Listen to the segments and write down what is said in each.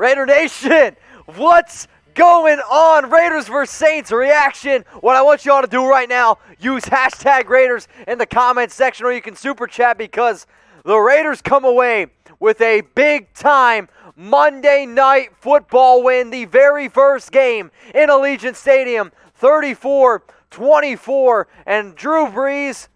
Raider Nation, what's going on? Raiders versus Saints reaction. What I want you all to do right now, use hashtag Raiders in the comments section, or you can super chat, because the Raiders come away with a big-time Monday Night Football win, the very first game in Allegiant Stadium, 34-24, and Drew Brees,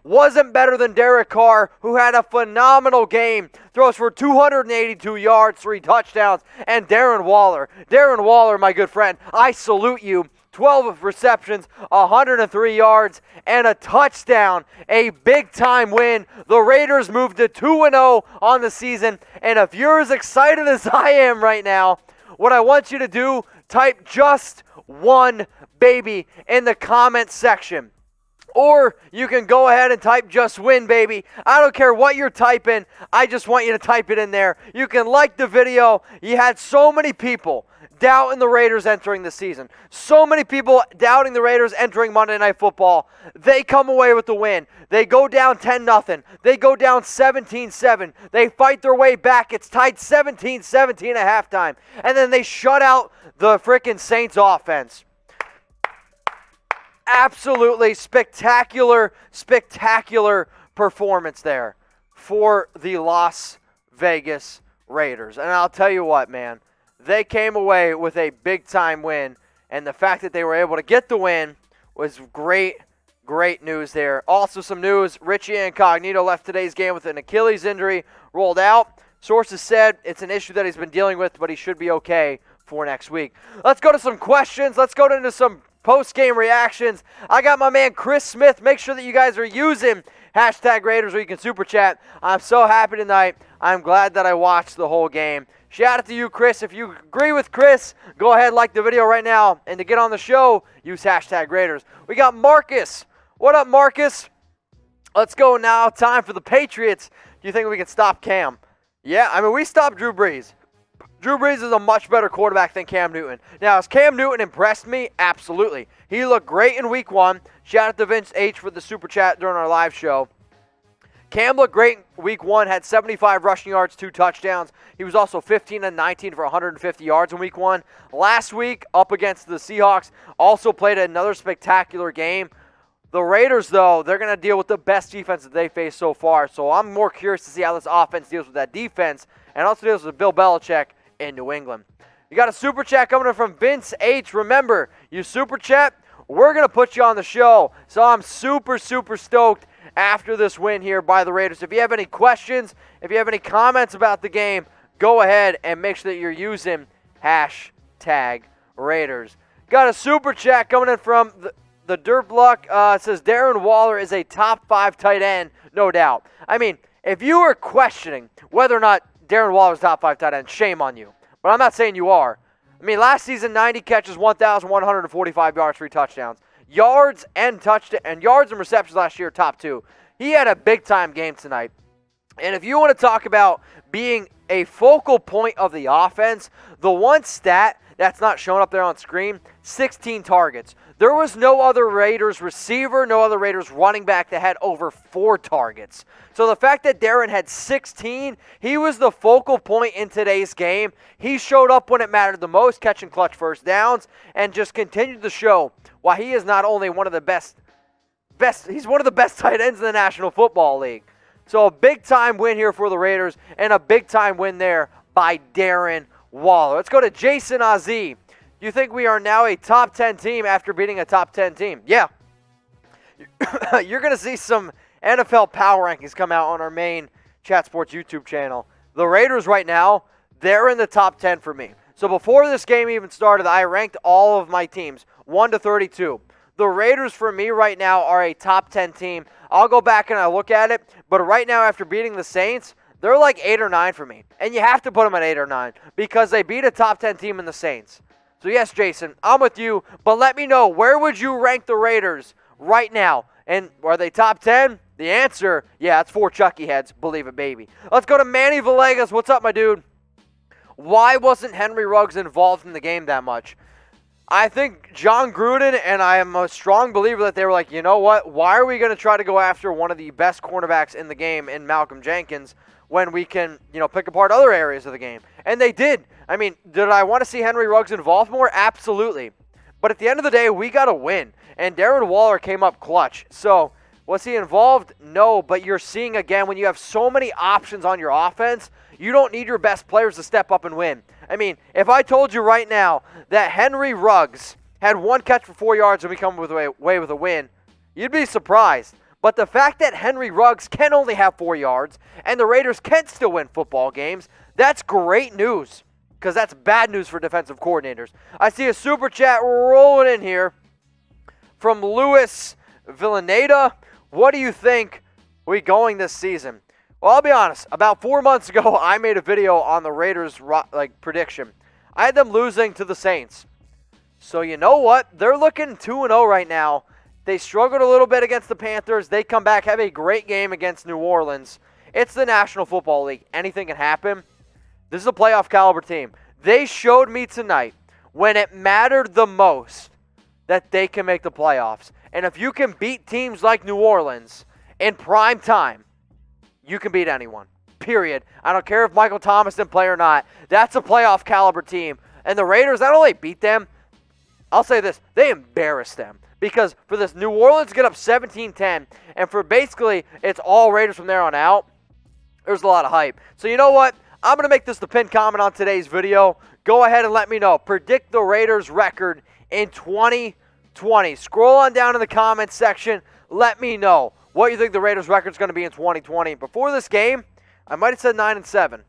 wasn't better than Derek Carr, who had a phenomenal game, throws for 282 yards, 3 touchdowns, and Darren Waller, my good friend, I salute you. 12 receptions, 103 yards, and a touchdown. A big-time win. The Raiders moved to 2-0 on the season, and if you're as excited as I am right now, what I want you to do, type just one baby in the comments section. Or you can go ahead and type just win, baby. I don't care what you're typing. I just want you to type it in there. You can like the video. You had so many people doubting the Raiders entering the season. So many people doubting the Raiders entering Monday Night Football. They come away with the win. They go down 10-0. They go down 17-7. They fight their way back. It's tied 17-17 at halftime. And then they shut out the freaking Saints offense. Absolutely spectacular performance there for the Las Vegas Raiders. And I'll tell you what, man, they came away with a big-time win, and the fact that they were able to get the win was great news there. Also some news, Richie Incognito left today's game with an Achilles injury, rolled out. Sources said it's an issue that he's been dealing with, but he should be okay for next week. Let's go to some questions. Let's go into some post-game reactions. I got my man Chris Smith. Make sure that you guys are using hashtag Raiders, or you can super chat. I'm so happy tonight. I'm glad that I watched the whole game. Shout out to you, Chris. If you agree with Chris, go ahead, like the video right now. And to get on the show, use hashtag Raiders. We got Marcus. What up, Marcus? Let's go now. Time for the Patriots. Do you think we can stop Cam? Yeah, I mean, we stopped Drew Brees. Drew Brees is a much better quarterback than Cam Newton. Now, has Cam Newton impressed me? Absolutely. He looked great in Week 1. Shout out to Vince H. for the super chat during our live show. Cam looked great in Week 1, had 75 rushing yards, 2 touchdowns. He was also 15-19 for 150 yards in Week 1. Last week, up against the Seahawks, also played another spectacular game. The Raiders, though, they're going to deal with the best defense that they faced so far. So I'm more curious to see how this offense deals with that defense and also deals with Bill Belichick in New England. You got a super chat coming in from Vince H. Remember, you super chat, we're going to put you on the show. So I'm super stoked after this win here by the Raiders. If you have any questions, if you have any comments about the game, go ahead and make sure that you're using hashtag Raiders. Got a super chat coming in from the Derp Luck. It says Darren Waller is a top 5 tight end, no doubt. I mean, if you are questioning whether or not Darren Waller's top 5 tight end, shame on you. But I'm not saying you are. I mean, last season, 90 catches, 1,145 yards, 3 touchdowns. Yards and receptions last year, top 2. He had a big-time game tonight. And if you want to talk about being a focal point of the offense, the one stat that's not showing up there on screen, 16 targets. There was no other Raiders receiver, no other Raiders running back that had over 4 targets. So the fact that Darren had 16, he was the focal point in today's game. He showed up when it mattered the most, catching clutch first downs, and just continued to show why he is not only one of the best, he's one of the best tight ends in the National Football League. So a big-time win here for the Raiders, and a big-time win there by Darren Waller. Let's go to Jason Azzi. Do you think we are now a top 10 team after beating a top 10 team? Yeah. You're going to see some NFL power rankings come out on our main Chat Sports YouTube channel. The Raiders right now, they're in the top 10 for me. So before this game even started, I ranked all of my teams 1 to 32. The Raiders for me right now are a top 10 team. I'll go back and I'll look at it, but right now after beating the Saints, they're like 8 or 9 for me. And you have to put them at 8 or 9 because they beat a top 10 team in the Saints. So yes, Jason, I'm with you, but let me know, where would you rank the Raiders right now? And are they top 10? The answer, yeah, it's 4 Chucky heads, believe it, baby. Let's go to Manny Villegas. What's up, my dude? Why wasn't Henry Ruggs involved in the game that much? I think John Gruden, and I am a strong believer that they were like, you know what? Why are we going to try to go after one of the best cornerbacks in the game in Malcolm Jenkins when we can, pick apart other areas of the game? And they did. I mean, did I want to see Henry Ruggs involved more? Absolutely. But at the end of the day, we got to win. And Darren Waller came up clutch. So, was he involved? No, but you're seeing again, when you have so many options on your offense, you don't need your best players to step up and win. I mean, if I told you right now that Henry Ruggs had 1 catch for 4 yards and we come away with a win, you'd be surprised. But the fact that Henry Ruggs can only have 4 yards and the Raiders can still win football games, that's great news, because that's bad news for defensive coordinators. I see a super chat rolling in here from Louis Villaneda. What do you think we going this season? Well, I'll be honest. About 4 months ago, I made a video on the Raiders' prediction. I had them losing to the Saints. So you know what? They're looking 2-0 right now. They struggled a little bit against the Panthers. They come back, have a great game against New Orleans. It's the National Football League. Anything can happen. This is a playoff caliber team. They showed me tonight, when it mattered the most, that they can make the playoffs. And if you can beat teams like New Orleans in prime time, you can beat anyone. Period. I don't care if Michael Thomas didn't play or not. That's a playoff caliber team. And the Raiders not only beat them, I'll say this, they embarrassed them. Because for this New Orleans to get up 17-10, and for basically it's all Raiders from there on out, there's a lot of hype. So you know what? I'm going to make this the pinned comment on today's video. Go ahead and let me know. Predict the Raiders' record in 2020. Scroll on down in the comments section. Let me know what you think the Raiders' record is going to be in 2020. Before this game, I might have said 9-7.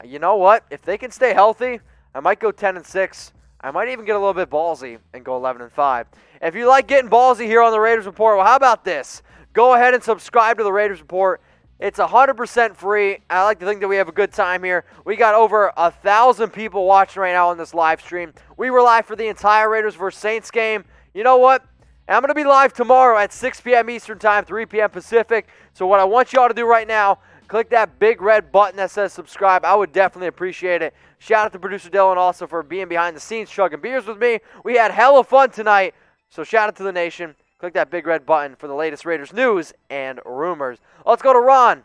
You know what? If they can stay healthy, I might go 10-6. I might even get a little bit ballsy and go 11-5. If you like getting ballsy here on the Raiders Report, well, how about this? Go ahead and subscribe to the Raiders Report. It's 100% free. I like to think that we have a good time here. We got over 1,000 people watching right now on this live stream. We were live for the entire Raiders vs. Saints game. You know what? I'm going to be live tomorrow at 6 p.m. Eastern Time, 3 p.m. Pacific. So what I want you all to do right now, click that big red button that says subscribe. I would definitely appreciate it. Shout out to producer Dylan also for being behind the scenes, chugging beers with me. We had hella fun tonight. So shout out to the nation. Click that big red button for the latest Raiders news and rumors. Let's go to Ron.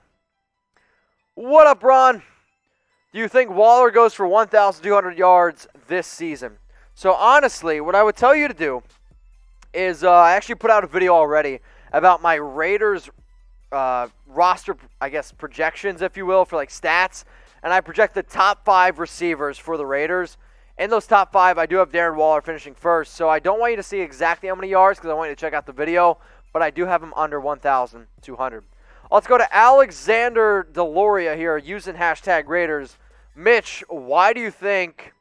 What up, Ron? Do you think Waller goes for 1,200 yards this season? So honestly, what I would tell you to do is I actually put out a video already about my Raiders roster, I guess, projections, if you will, for like stats. And I project the top 5 receivers for the Raiders. In those top 5, I do have Darren Waller finishing first. So I don't want you to see exactly how many yards because I want you to check out the video. But I do have him under 1,200. Let's go to Alexander Deloria here using hashtag Raiders. Mitch, why do you think...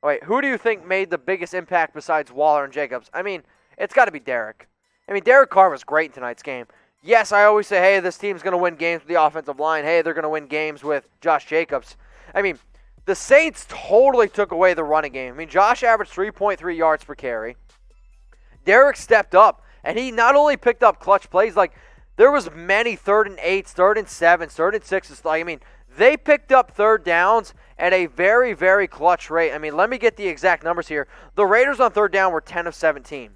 Wait, who do you think made the biggest impact besides Waller and Jacobs? I mean, it's got to be Derek. I mean, Derek Carr was great in tonight's game. Yes, I always say, hey, this team's going to win games with the offensive line. Hey, they're going to win games with Josh Jacobs. I mean, the Saints totally took away the running game. I mean, Josh averaged 3.3 yards per carry. Derek stepped up, and he not only picked up clutch plays, like, there was many 3rd and 8s, 3rd and 7s, 3rd and 6s. Like, I mean, they picked up 3rd downs at a very, very clutch rate. I mean, let me get the exact numbers here. The Raiders on 3rd down were 10 of 17.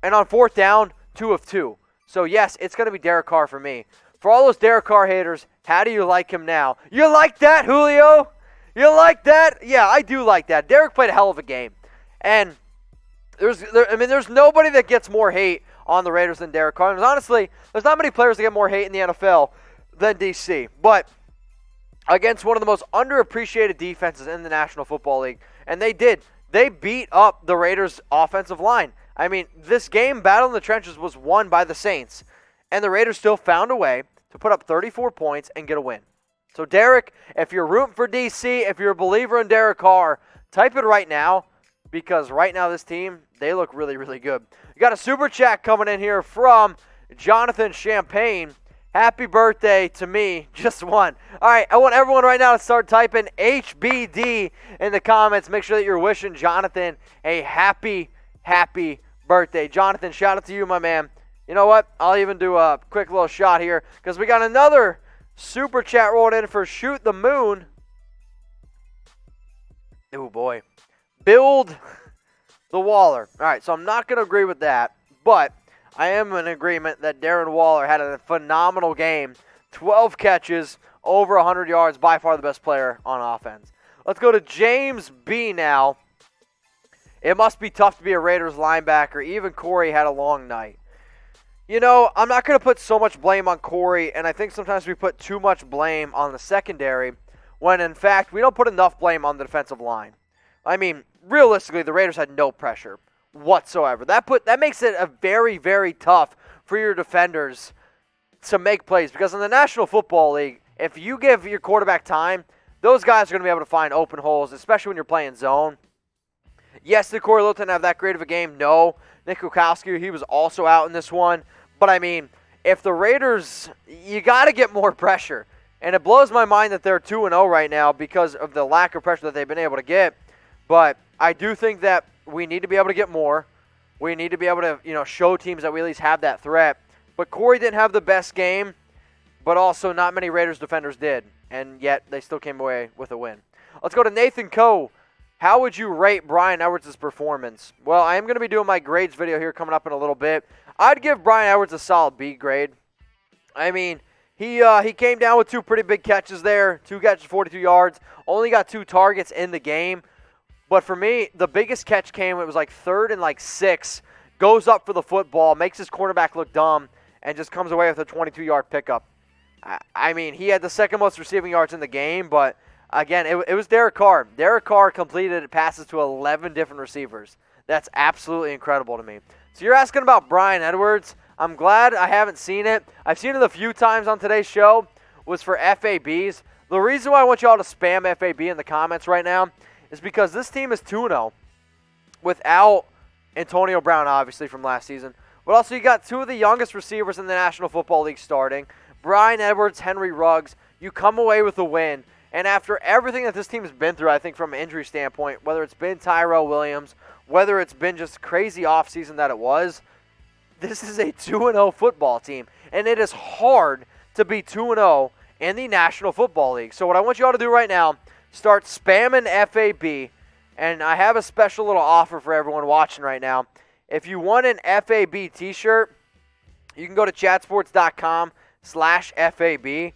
And on 4th down, 2 of 2. So, yes, it's going to be Derek Carr for me. For all those Derek Carr haters, how do you like him now? You like that, Julio? You like that? Yeah, I do like that. Derek played a hell of a game. And there's nobody that gets more hate on the Raiders than Derek Carr. And honestly, there's not many players that get more hate in the NFL than DC. But against one of the most underappreciated defenses in the National Football League, and they did. They beat up the Raiders' offensive line. I mean, this game, Battle in the Trenches, was won by the Saints. And the Raiders still found a way to put up 34 points and get a win. So, Derek, if you're rooting for DC, if you're a believer in Derek Carr, type it right now. Because right now this team, they look really, really good. We got a super chat coming in here from Jonathan Champagne. Happy birthday to me, just one. All right, I want everyone right now to start typing HBD in the comments. Make sure that you're wishing Jonathan a happy birthday. Jonathan, shout out to you, my man. You know what? I'll even do a quick little shot here because we got another super chat rolled in for Shoot the Moon. Oh, boy. Build the Waller. All right, so I'm not going to agree with that, but I am in agreement that Darren Waller had a phenomenal game. 12 catches, over 100 yards, by far the best player on offense. Let's go to James B now. It must be tough to be a Raiders linebacker. Even Corey had a long night. You know, I'm not going to put so much blame on Corey, and I think sometimes we put too much blame on the secondary when, in fact, we don't put enough blame on the defensive line. I mean, realistically, the Raiders had no pressure whatsoever. That makes it a very, very tough for your defenders to make plays, because in the National Football League, if you give your quarterback time, those guys are going to be able to find open holes, especially when you're playing zone. Yes, did Corey Littleton have that great of a game? No. Nick Kukowski, he was also out in this one. But, I mean, if the Raiders, you got to get more pressure. And it blows my mind that they're 2-0 right now because of the lack of pressure that they've been able to get. But I do think that we need to be able to get more. We need to be able to, show teams that we at least have that threat. But Corey didn't have the best game, but also not many Raiders defenders did. And yet they still came away with a win. Let's go to Nathan Coe. How would you rate Bryan Edwards' performance? Well, I am going to be doing my grades video here coming up in a little bit. I'd give Bryan Edwards a solid B grade. I mean, he came down with 2 pretty big catches there. 2 catches, 42 yards. Only got 2 targets in the game. But for me, the biggest catch came, it was like 3rd and 6. Goes up for the football, makes his quarterback look dumb, and just comes away with a 22-yard pickup. I mean, he had the second most receiving yards in the game, but again, it was Derek Carr. Derek Carr completed passes to 11 different receivers. That's absolutely incredible to me. So you're asking about Bryan Edwards. I'm glad I haven't seen it. I've seen it a few times on today's show. Was for FABs. The reason why I want you all to spam FAB in the comments right now is because this team is 2-0 without Antonio Brown, obviously, from last season. But also you got 2 of the youngest receivers in the National Football League starting. Bryan Edwards, Henry Ruggs. You come away with a win. And after everything that this team has been through, I think from an injury standpoint, whether it's been Tyrell Williams, whether it's been just crazy offseason that it was, this is a 2-0 football team. And it is hard to be 2-0 in the National Football League. So what I want you all to do right now, start spamming FAB. And I have a special little offer for everyone watching right now. If you want an FAB t-shirt, you can go to chatsports.com/FAB.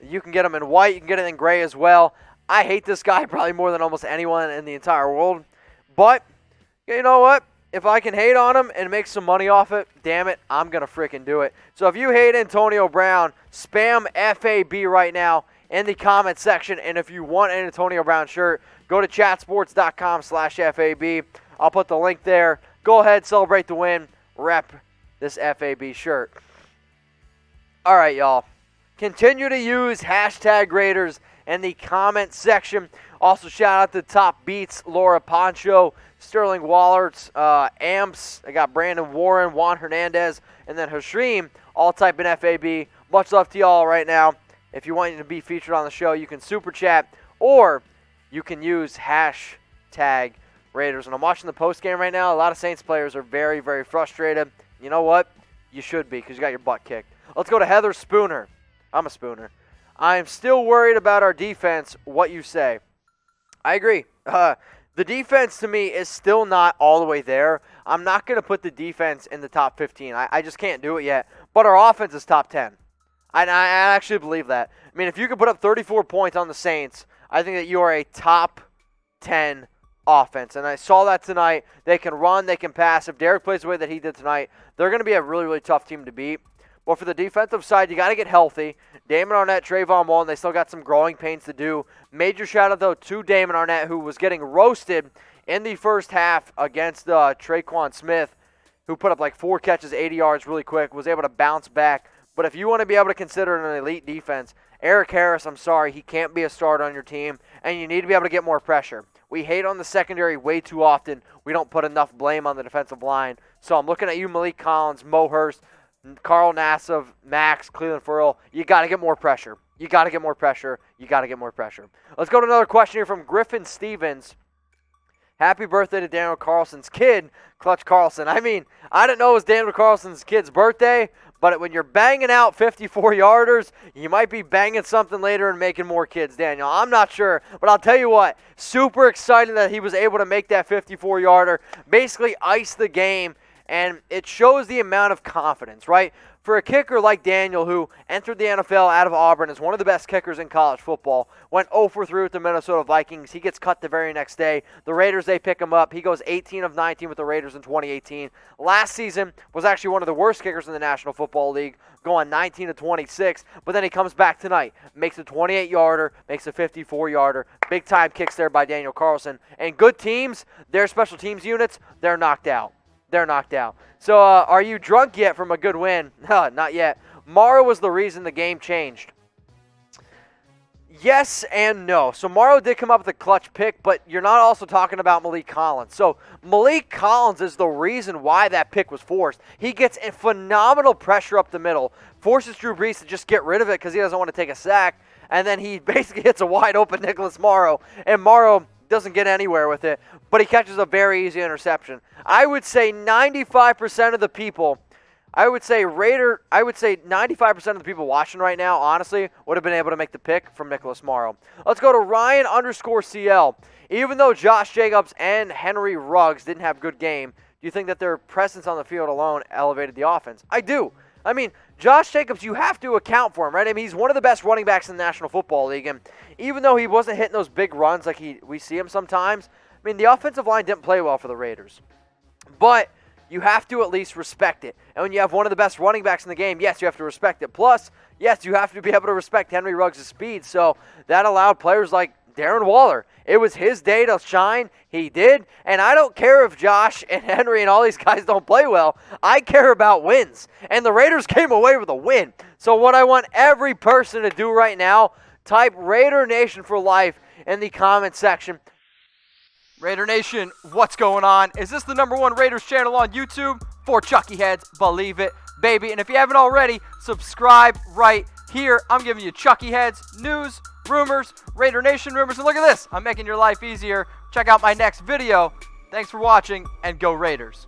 You can get them in white. You can get it in gray as well. I hate this guy probably more than almost anyone in the entire world. But, you know what? If I can hate on him and make some money off it, damn it, I'm going to freaking do it. So if you hate Antonio Brown, spam FAB right now in the comment section. And if you want an Antonio Brown shirt, go to chatsports.com/FAB. I'll put the link there. Go ahead, celebrate the win. Rep this FAB shirt. All right, y'all. Continue to use hashtag Raiders in the comment section. Also, shout out to Top Beats, Laura Poncho, Sterling Wallert, Amps. I got Brandon Warren, Juan Hernandez, and then Hashreem. All type in FAB. Much love to y'all right now. If you want to be featured on the show, you can super chat or you can use hashtag Raiders. When I'm watching the post game right now, a lot of Saints players are very, very frustrated. You know what? You should be because you got your butt kicked. Let's go to Heather Spooner. I'm a Spooner. I'm still worried about our defense. What you say? I agree. The defense to me is still not all the way there. I'm not going to put the defense in the top 15. I just can't do it yet. But our offense is top 10. I actually believe that. I mean, if you could put up 34 points on the Saints, I think that you are a top 10 offense. And I saw that tonight. They can run. They can pass. If Derek plays the way that he did tonight, they're going to be a really, really tough team to beat. But for the defensive side, you got to get healthy. Damon Arnett, Trayvon Mullen, they still got some growing pains to do. Major shout-out, though, to Damon Arnett, who was getting roasted in the first half against Traquan Smith, who put up like 4 catches, 80 yards really quick, was able to bounce back. But if you want to be able to consider an elite defense, Eric Harris, I'm sorry, he can't be a starter on your team, and you need to be able to get more pressure. We hate on the secondary way too often. We don't put enough blame on the defensive line. So I'm looking at you, Malik Collins, Mo Hurst, Carl Nassif, Max, Cleveland Furl. You got to get more pressure. You got to get more pressure. You got to get more pressure. Let's go to another question here from Griffin Stevens. Happy birthday to Daniel Carlson's kid, Clutch Carlson. I mean, I didn't know it was Daniel Carlson's kid's birthday, but when you're banging out 54-yarders, you might be banging something later and making more kids, Daniel. I'm not sure, but I'll tell you what, super excited that he was able to make that 54-yarder, basically ice the game. And it shows the amount of confidence, right? for a kicker like Daniel, who entered the NFL out of Auburn as one of the best kickers in college football, went 0 for 3 with the Minnesota Vikings. He gets cut the very next day. The Raiders, they pick him up. He goes 18 of 19 with the Raiders in 2018. Last season was actually one of the worst kickers in the National Football League, going 19 to 26. But then he comes back tonight, makes a 28-yarder, makes a 54-yarder. Big-time kicks there by Daniel Carlson. And good teams, their special teams units, they're knocked out. They're knocked out. So are you drunk yet from a good win? Not yet. Morrow was the reason the game changed. Yes and no. So Morrow did come up with a clutch pick, but you're not also talking about Malik Collins. So Malik Collins is the reason why that pick was forced. He gets a phenomenal pressure up the middle, forces Drew Brees to just get rid of it because he doesn't want to take a sack, and then he basically hits a wide open Nicholas Morrow, and Morrow doesn't get anywhere with it, but he catches a very easy interception. I would say 95% of the people, I would say 95% of the people watching right now, honestly, would have been able to make the pick from Nicholas Morrow. Let's go to Ryan_CL. Even though Josh Jacobs and Henry Ruggs didn't have a good game, do you think that their presence on the field alone elevated the offense? I do. I mean, Josh Jacobs, you have to account for him, right? I mean, he's one of the best running backs in the National Football League, and even though he wasn't hitting those big runs like we see him sometimes, I mean, the offensive line didn't play well for the Raiders. But you have to at least respect it. And when you have one of the best running backs in the game, yes, you have to respect it. Plus, yes, you have to be able to respect Henry Ruggs' speed, so that allowed players like Darren Waller. It was his day to shine. He did. And I don't care if Josh and Henry and all these guys don't play well. I care about wins. And the Raiders came away with a win. So what I want every person to do right now, type Raider Nation for life in the comment section. Raider Nation, what's going on? Is this the #1 Raiders channel on YouTube? For Chucky Heads, believe it, baby. And if you haven't already, subscribe right here. I'm giving you Chucky Heads news, rumors, Raider Nation rumors, and look at this. I'm making your life easier. Check out my next video. Thanks for watching, and go Raiders.